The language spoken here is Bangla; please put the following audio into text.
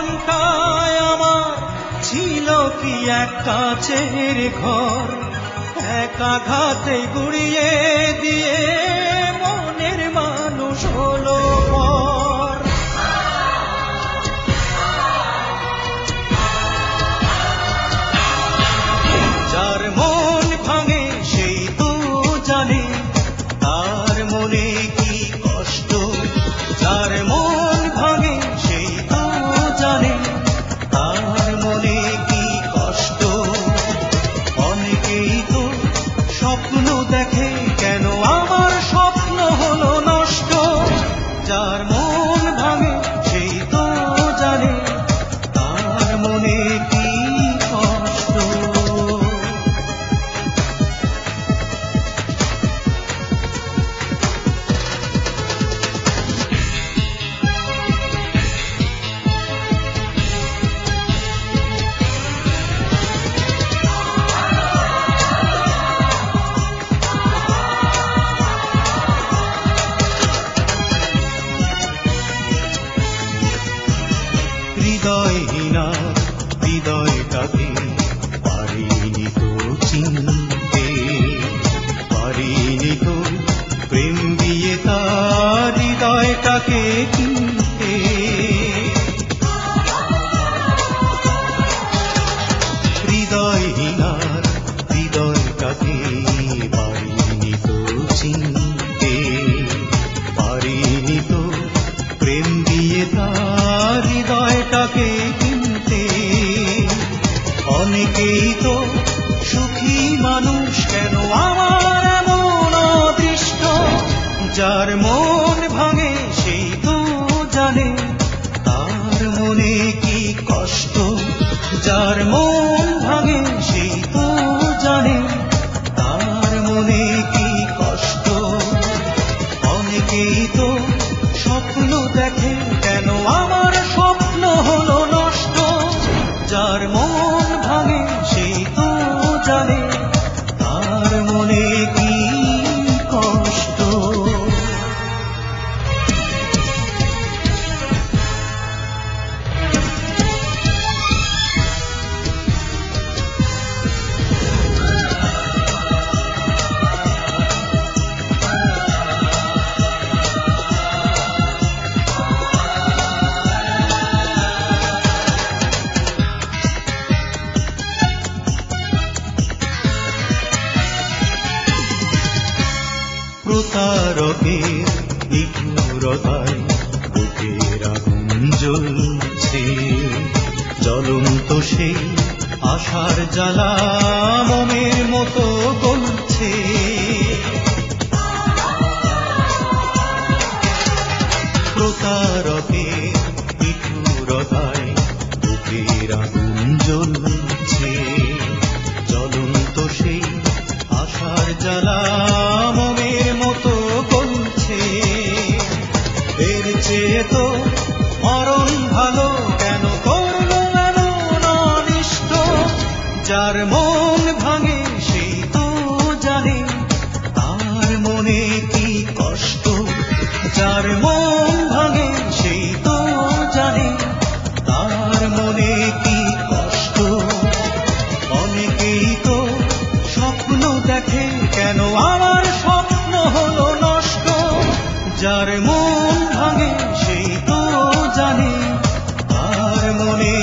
মনটায় আমার ছিল কি এক কাচের ঘর, এক আঘাতে গুড়িয়ে দিয়ে মনের মানুষ হলো পর। যার মন ভাঙে সেই তো জানে তার মনে কি কষ্ট, যার মন ভাঙে সেই তো জানে তার মনে কি কষ্ট। অনেকেই তো স্বপ্ন দেখে, কেন আমার স্বপ্ন হলো নষ্ট। যার মন ভাঙে সেই তো জানে তার মনে কি কষ্ট। হৃদয়হীনা হৃদয়টাকে পারিনি তো চিনতে, পারিনি তো প্রেম দিয়ে তার হৃদয়টাকে কিনতে। হৃদয়হীনার হৃদয়টাকে পারিনি তো চিনতে, পারিনি তো প্রেম দিয়ে তার হৃদয়টাকে কিনতে। অনেকেই তো সুখী মানুষ, কেন আমার এমন অদৃষ্ট। যার মন ভাঙে সেই তো জানে তার মনে কি কষ্ট, যার মন ভাঙে সেই তো জানে তার মনে কি কষ্ট। অনেকেই তো স্বপ্ন দেখে, কেন আমার স্বপ্ন হলো নষ্ট। যার মন ভাঙে সেই তো জানে তার মনে কি কষ্ট। প্রতারকের নিষ্ঠুরতায় বুকের আগুন জ্বলছে, জ্বলন্ত সেই আশার জ্বালা মনের মতো গলছে। প্রতারকের নিষ্ঠুরতায় বুকের আগুন জ্বলছে, জ্বলন্ত সেই আশার জ্বালা মনের মতো গলছে। এর চেয়ে তো মরণ ভালো, কেন করলো এমন অনিষ্ট। যার মন ভাঙে সেই তো জানে তার মনে কি কষ্ট, যার মন ভাঙে সেই তো জানে তার মনে কি কষ্ট। অনেকেই তো স্বপ্ন দেখে, কেন আমার স্বপ্ন হলো নষ্ট। যার মন ভাঙে সেই তো জানে তার মনে